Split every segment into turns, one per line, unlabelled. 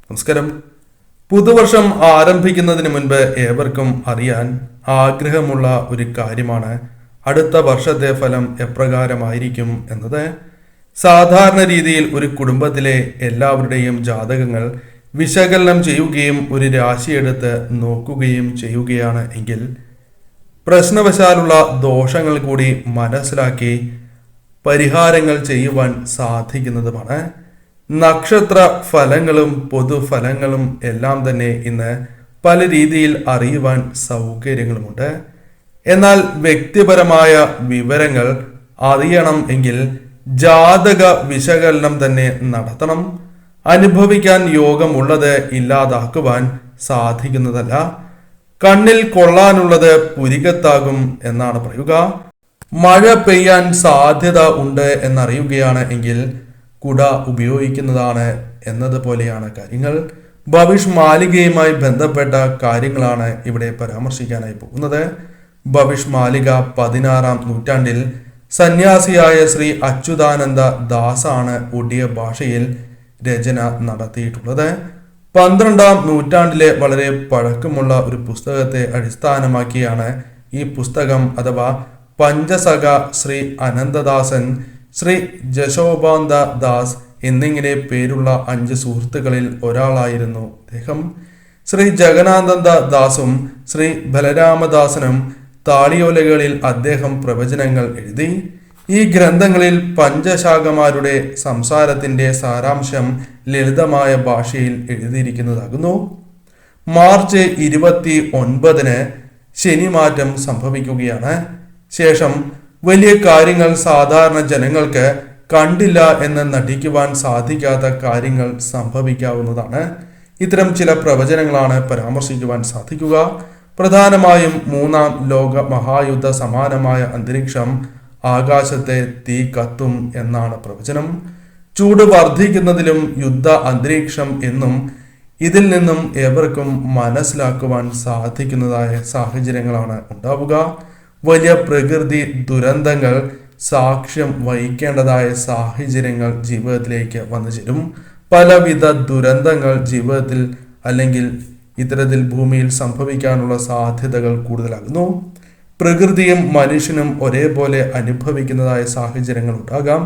നമസ്കാരം. പുതുവർഷം ആരംഭിക്കുന്നതിന് മുൻപ് ഏവർക്കും അറിയാൻ ആഗ്രഹമുള്ള ഒരു കാര്യമാണ് അടുത്ത വർഷത്തെ ഫലം എപ്രകാരമായിരിക്കും എന്നത്. സാധാരണ രീതിയിൽ ഒരു കുടുംബത്തിലെ എല്ലാവരുടെയും ജാതകങ്ങൾ വിശകലനം ചെയ്യുകയും ഒരു രാശിയെടുത്ത് നോക്കുകയും ചെയ്യുകയാണ് എങ്കിൽ പ്രശ്നവശാലുള്ള ദോഷങ്ങൾ കൂടി മനസ്സിലാക്കി പരിഹാരങ്ങൾ ചെയ്യുവാൻ സാധിക്കുന്നതുമാണ്. നക്ഷത്ര ഫലങ്ങളും പൊതുഫലങ്ങളും എല്ലാം തന്നെ ഇന്ന് പല രീതിയിൽ അറിയുവാൻ സൗകര്യങ്ങളുമുണ്ട്. എന്നാൽ വ്യക്തിപരമായ വിവരങ്ങൾ അറിയണം എങ്കിൽ ജാതക വിശകലനം തന്നെ നടത്തണം. അനുഭവിക്കാൻ യോഗമുള്ളത് ഇല്ലാതാക്കുവാൻ സാധിക്കുന്നതല്ല. കണ്ണിൽ കൊള്ളാനുള്ളത് പുരികത്താകും എന്നാണ് പറയുക. മഴ പെയ്യാൻ സാധ്യത ഉണ്ട് എന്നറിയുകയാണ് എങ്കിൽ കുട ഉപയോഗിക്കുന്നതാണ് എന്നതുപോലെയാണ് കാര്യങ്ങൾ. ഭവിഷ് മാലികയുമായി ബന്ധപ്പെട്ട കാര്യങ്ങളാണ് ഇവിടെ പരാമർശിക്കാനായി പോകുന്നത്. ഭവിഷ് മാലിക 16-ാം നൂറ്റാണ്ടിൽ സന്യാസിയായ ശ്രീ അച്യുതാനന്ദ ദാസാണ് ഒഡിയ ഭാഷയിൽ രചന നടത്തിയിട്ടുള്ളത്. 12-ാം നൂറ്റാണ്ടിലെ വളരെ പഴക്കമുള്ള ഒരു പുസ്തകത്തെ അടിസ്ഥാനമാക്കിയാണ് ഈ പുസ്തകം അഥവാ പഞ്ചസഖ ശ്രീ അനന്തദാസൻ, ശ്രീ ജശോബാന്ത ദാസ് എന്നിങ്ങനെ പേരുള്ള 5 സുഹൃത്തുക്കളിൽ ഒരാളായിരുന്നു അദ്ദേഹം. ശ്രീ ജഗന്നാനന്ദ ദാസും ശ്രീ ബലരാമദാസനും താളിയോലകളിൽ അദ്ദേഹം പ്രവചനങ്ങൾ എഴുതി. ഈ ഗ്രന്ഥങ്ങളിൽ പഞ്ചശാഖമാരുടെ സംസാരത്തിന്റെ സാരാംശം ലളിതമായ ഭാഷയിൽ എഴുതിയിരിക്കുന്നതാകുന്നു. മാർച്ച് 29-ന് ശനിമാറ്റം സംഭവിക്കുകയാണ്. ശേഷം വലിയ കാര്യങ്ങൾ സാധാരണ ജനങ്ങൾക്ക് കണ്ടില്ല എന്ന് നടിക്കുവാൻ സാധിക്കാത്ത കാര്യങ്ങൾ സംഭവിക്കാവുന്നതാണ്. ഇത്തരം ചില പ്രവചനങ്ങളാണ് പരാമർശിക്കുവാൻ സാധിക്കുക. പ്രധാനമായും 3-ാം ലോക മഹായുദ്ധ സമാനമായ അന്തരീക്ഷം, ആകാശത്തെ തീ കത്തും എന്നാണ് പ്രവചനം. ചൂട് വർദ്ധിക്കുന്നതിലും യുദ്ധ അന്തരീക്ഷം എന്നും ഇതിൽ നിന്നും ഏവർക്കും മനസ്സിലാക്കുവാൻ സാധിക്കുന്നതായ സാഹചര്യങ്ങളാണ് ഉണ്ടാവുക. വലിയ പ്രകൃതി ദുരന്തങ്ങൾ സാക്ഷ്യം വഹിക്കേണ്ടതായ സാഹചര്യങ്ങൾ ജീവിതത്തിലേക്ക് വന്നു ചേരും. പലവിധ ദുരന്തങ്ങൾ ജീവിതത്തിൽ അല്ലെങ്കിൽ ഇത്തരത്തിൽ ഭൂമിയിൽ സംഭവിക്കാനുള്ള സാധ്യതകൾ കൂടുതലാകുന്നു. പ്രകൃതിയും മനുഷ്യനും ഒരേപോലെ അനുഭവിക്കുന്നതായ സാഹചര്യങ്ങൾ ഉണ്ടാകാം.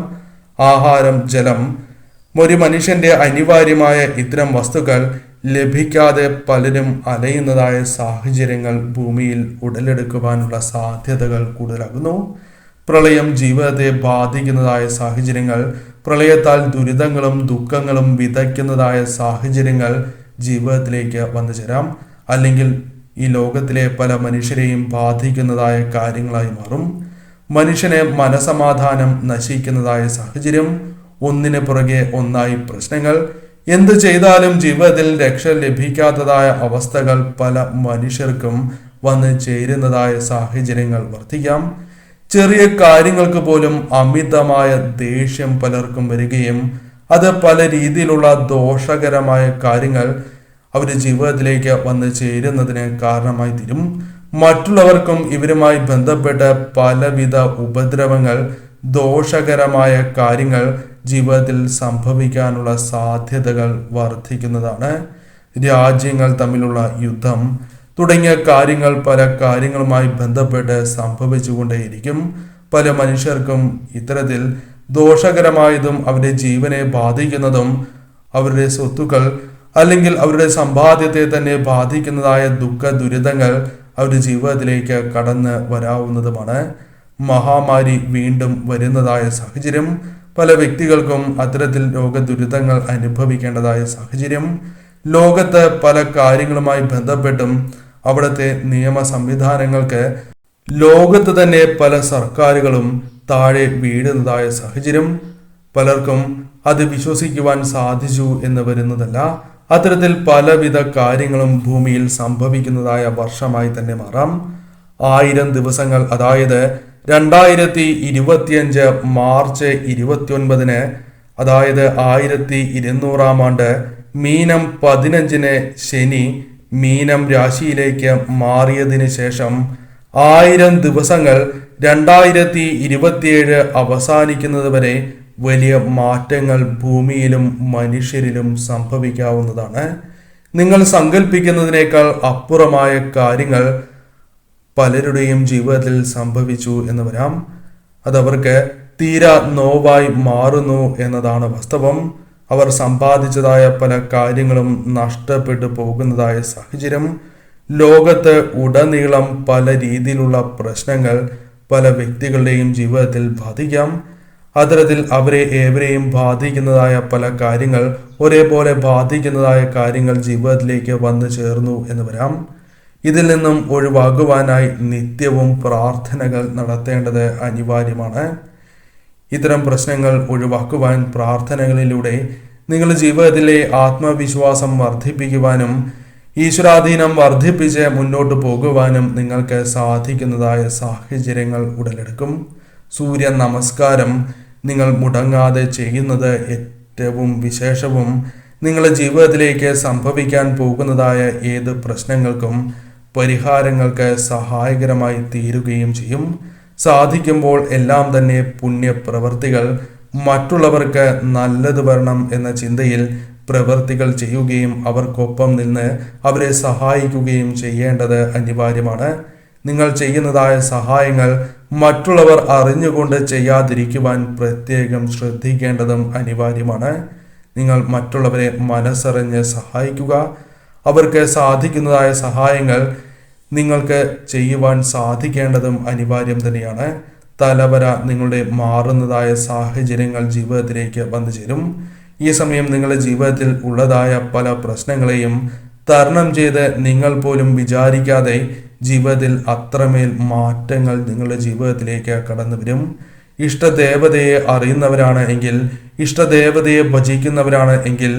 ആഹാരം, ജലം, ഒരു മനുഷ്യന്റെ അനിവാര്യമായ ഇത്തരം വസ്തുക്കൾ ലഭിക്കാതെ പലരും അലയുന്നതായ സാഹചര്യങ്ങൾ ഭൂമിയിൽ ഉടലെടുക്കുവാനുള്ള സാധ്യതകൾ കൂടുതലാകുന്നു. പ്രളയം ജീവിതത്തെ ബാധിക്കുന്നതായ സാഹചര്യങ്ങൾ, പ്രളയത്താൽ ദുരിതങ്ങളും ദുഃഖങ്ങളും വിതയ്ക്കുന്നതായ സാഹചര്യങ്ങൾ ജീവിതത്തിലേക്ക് വന്നു ചേരാം. അല്ലെങ്കിൽ ഈ ലോകത്തിലെ പല മനുഷ്യരെയും ബാധിക്കുന്നതായ കാര്യങ്ങളായി മാറും. മനുഷ്യനെ മനസമാധാനം നശിക്കുന്നതായ സാഹചര്യം, ഒന്നിന് പുറകെ ഒന്നായി പ്രശ്നങ്ങൾ, എന്തു ചെയ്താലും ജീവിതത്തിൽ രക്ഷ ലഭിക്കാത്തതായ അവസ്ഥകൾ പല മനുഷ്യർക്കും വന്ന് ചേരുന്നതായ സാഹചര്യങ്ങൾ വർദ്ധിക്കാം. ചെറിയ കാര്യങ്ങൾക്ക് പോലും അമിതമായ ദേഷ്യം പലർക്കും വരികയും അത് പല രീതിയിലുള്ള ദോഷകരമായ കാര്യങ്ങൾ അവരുടെ ജീവിതത്തിലേക്ക് വന്ന് ചേരുന്നതിന് കാരണമായി തീരും. മറ്റുള്ളവർക്കും ഇവരുമായി ബന്ധപ്പെട്ട പലവിധ ഉപദ്രവങ്ങൾ, ദോഷകരമായ കാര്യങ്ങൾ ജീവിതത്തിൽ സംഭവിക്കാനുള്ള സാധ്യതകൾ വർദ്ധിക്കുന്നതാണ്. രാജ്യങ്ങൾ തമ്മിലുള്ള യുദ്ധം തുടങ്ങിയ കാര്യങ്ങൾ പല കാര്യങ്ങളുമായി ബന്ധപ്പെട്ട് സംഭവിച്ചുകൊണ്ടേയിരിക്കും. പല മനുഷ്യർക്കും ഇത്തരത്തിൽ ദോഷകരമായതും അവരുടെ ജീവനെ ബാധിക്കുന്നതും അവരുടെ സ്വത്തുക്കൾ അല്ലെങ്കിൽ അവരുടെ സമ്പാദ്യത്തെ തന്നെ ബാധിക്കുന്നതായ ദുഃഖ ദുരിതങ്ങൾ അവരുടെ ജീവിതത്തിലേക്ക് കടന്ന് വരാവുന്നതുമാണ്. മഹാമാരി വീണ്ടും വരുന്നതായ സാഹചര്യം, പല വ്യക്തികൾക്കും അത്തരത്തിൽ രോഗദുരിതങ്ങൾ അനുഭവിക്കേണ്ടതായ സാഹചര്യം, ലോകത്ത് പല കാര്യങ്ങളുമായി ബന്ധപ്പെട്ടും അവിടുത്തെ നിയമ സംവിധാനങ്ങൾക്ക് ലോകത്ത് തന്നെ പല സർക്കാരുകളും താഴെ വീഴുന്നതായ സാഹചര്യം, പലർക്കും അത് വിശ്വസിക്കുവാൻ സാധിച്ചു എന്ന് വരുന്നതല്ല. അത്തരത്തിൽ പലവിധ കാര്യങ്ങളും ഭൂമിയിൽ സംഭവിക്കുന്നതായ വർഷമായി തന്നെ മാറാം. 1000 ദിവസങ്ങൾ, അതായത് 2025 മാർച്ച് 29-ന്, അതായത് 1200-ാം ആണ്ട്, മീനം 15-ന് ശനി മീനം രാശിയിലേക്ക് മാറിയതിന് ശേഷം 1000 ദിവസങ്ങൾ 2027 അവസാനിക്കുന്നത് വരെ വലിയ മാറ്റങ്ങൾ ഭൂമിയിലും മനുഷ്യരിലും സംഭവിക്കാവുന്നതാണ്. നിങ്ങൾ സങ്കല്പിക്കുന്നതിനേക്കാൾ അപ്പുറമായ കാര്യങ്ങൾ പലരുടെയും ജീവിതത്തിൽ സംഭവിച്ചു എന്ന് വരാം. അതവർക്ക് തീരാ നോവായി മാറുന്നു എന്നതാണ് വാസ്തവം. അവർ സമ്പാദിച്ചതായ പല കാര്യങ്ങളും നഷ്ടപ്പെട്ടു പോകുന്നതായ സാഹചര്യം, ലോകത്ത് ഉടനീളം പല രീതിയിലുള്ള പ്രശ്നങ്ങൾ പല വ്യക്തികളുടെയും ജീവിതത്തിൽ ബാധിക്കാം. അത്തരത്തിൽ അവരെ ഏവരെയും ബാധിക്കുന്നതായ പല കാര്യങ്ങൾ, ഒരേപോലെ ബാധിക്കുന്നതായ കാര്യങ്ങൾ ജീവിതത്തിലേക്ക് വന്നു ചേർന്നു എന്ന് വരാം. ഇതിൽ നിന്നും ഒഴിവാകുവാനായി നിത്യവും പ്രാർത്ഥനകൾ നടത്തേണ്ടത് അനിവാര്യമാണ്. ഇത്തരം പ്രശ്നങ്ങൾ ഒഴിവാക്കുവാൻ പ്രാർത്ഥനകളിലൂടെ നിങ്ങളുടെ ജീവിതത്തിലെ ആത്മവിശ്വാസം വർദ്ധിപ്പിക്കുവാനും ഈശ്വരാധീനം വർദ്ധിപ്പിച്ച് മുന്നോട്ട് പോകുവാനും നിങ്ങൾക്ക് സാധിക്കുന്നതായ സാഹചര്യങ്ങൾ ഉടലെടുക്കും. സൂര്യ നമസ്കാരം നിങ്ങൾ മുടങ്ങാതെ ചെയ്യുന്നത് ഏറ്റവും വിശേഷവും നിങ്ങളുടെ ജീവിതത്തിലേക്ക് സംഭവിക്കാൻ പോകുന്നതായ ഏത് പ്രശ്നങ്ങൾക്കും പരിഹാരങ്ങൾക്ക് സഹായകരമായി തീരുകയും ചെയ്യും. സാധിക്കുമ്പോൾ എല്ലാം തന്നെ പുണ്യപ്രവൃത്തികൾ, മറ്റുള്ളവർക്ക് നല്ലത് വരണം എന്ന ചിന്തയിൽ പ്രവൃത്തികൾ ചെയ്യുകയും അവർക്കൊപ്പം നിന്ന് അവരെ സഹായിക്കുകയും ചെയ്യേണ്ടത് അനിവാര്യമാണ്. നിങ്ങൾ ചെയ്യുന്നതായ സഹായങ്ങൾ മറ്റുള്ളവർ അറിഞ്ഞുകൊണ്ട് ചെയ്യാതിരിക്കുവാൻ പ്രത്യേകം ശ്രദ്ധിക്കേണ്ടതും അനിവാര്യമാണ്. നിങ്ങൾ മറ്റുള്ളവരെ മനസ്സറിഞ്ഞ് സഹായിക്കുക. അവർക്ക് സാധിക്കുന്നതായ സഹായങ്ങൾ നിങ്ങൾക്ക് ചെയ്യുവാൻ സാധിക്കേണ്ടതും അനിവാര്യം തന്നെയാണ്. തലവര നിങ്ങളുടെ മാറുന്നതായ സാഹചര്യങ്ങൾ ജീവിതത്തിലേക്ക് വന്നു ചേരും. ഈ സമയം നിങ്ങളുടെ ജീവിതത്തിൽ ഉള്ളതായ പല പ്രശ്നങ്ങളെയും തരണം ചെയ്ത് നിങ്ങൾ പോലും വിചാരിക്കാതെ ജീവിതത്തിൽ അത്രമേൽ മാറ്റങ്ങൾ നിങ്ങളുടെ ജീവിതത്തിലേക്ക് കടന്നു വരും. ഇഷ്ടദേവതയെ അറിയുന്നവരാണ് എങ്കിൽ, ഇഷ്ടദേവതയെ ഭജിക്കുന്നവരാണ് എങ്കിൽ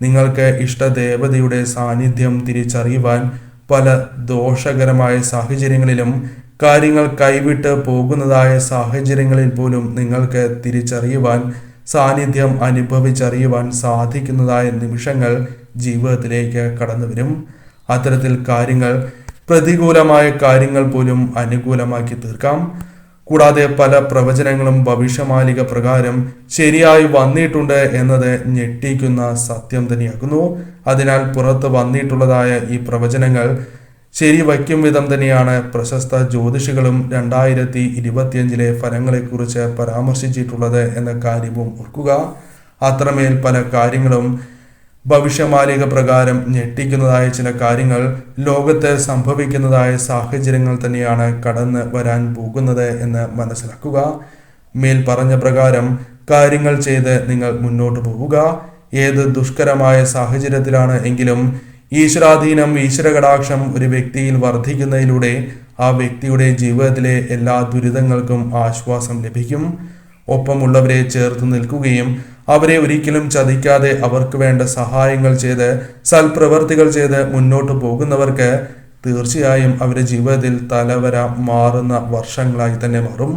നിങ്ങൾക്ക് ഇഷ്ടദേവതയുടെ സാന്നിധ്യം തിരിച്ചറിയുവാൻ പല ദോഷകരമായ സാഹചര്യങ്ങളിലും കാര്യങ്ങൾ കൈവിട്ട് പോകുന്നതായ സാഹചര്യങ്ങളിൽ പോലും നിങ്ങൾക്ക് തിരിച്ചറിയുവാൻ, സാന്നിധ്യം അനുഭവിച്ചറിയുവാൻ സാധിക്കുന്നതായ നിമിഷങ്ങൾ ജീവിതത്തിലേക്ക് കടന്നു വരും. അത്തരത്തിൽ കാര്യങ്ങൾ, പ്രതികൂലമായ കാര്യങ്ങൾ പോലും അനുകൂലമാക്കി തീർക്കാം. കൂടാതെ പല പ്രവചനങ്ങളും ഭവിഷ്യമാലിക പ്രകാരം ശരിയായി വന്നിട്ടുണ്ട് എന്നത് ഞെട്ടിക്കുന്ന സത്യം തന്നെയാകുന്നു. അതിനാൽ പുറത്ത് വന്നിട്ടുള്ളതായ ഈ പ്രവചനങ്ങൾ ശരിവയ്ക്കും വിധം തന്നെയാണ് പ്രശസ്ത ജ്യോതിഷികളും 2025 ഫലങ്ങളെക്കുറിച്ച് പരാമർശിച്ചിട്ടുള്ളത് എന്ന കാര്യവും ഓർക്കുക. അത്രമേൽ പല കാര്യങ്ങളും ഭവിഷ്യമാലിക പ്രകാരം ഞെട്ടിക്കുന്നതായ ചില കാര്യങ്ങൾ ലോകത്ത് സംഭവിക്കുന്നതായ സാഹചര്യങ്ങൾ തന്നെയാണ് കടന്ന് വരാൻ പോകുന്നത് എന്ന് മനസ്സിലാക്കുക. മേൽ പറഞ്ഞ പ്രകാരം കാര്യങ്ങൾ ചെയ്ത് നിങ്ങൾ മുന്നോട്ട് പോവുക. ഏത് ദുഷ്കരമായ സാഹചര്യത്തിലാണ് എങ്കിലും ഈശ്വരാധീനം, ഈശ്വരകടാക്ഷം ഒരു വ്യക്തിയിൽ വർദ്ധിക്കുന്നതിലൂടെ ആ വ്യക്തിയുടെ ജീവിതത്തിലെ എല്ലാ ദുരിതങ്ങൾക്കും ആശ്വാസം ലഭിക്കും. ഒപ്പമുള്ളവരെ ചേർത്ത് നിൽക്കുകയും അവരെ ഒരിക്കലും ചതിക്കാതെ അവർക്ക് വേണ്ട സഹായങ്ങൾ ചെയ്ത് സൽപ്രവർത്തികൾ ചെയ്ത് മുന്നോട്ട് പോകുന്നവർക്ക് തീർച്ചയായും അവരുടെ ജീവിതത്തിൽ തലവര മാറുന്ന വർഷങ്ങളായി തന്നെ മാറും.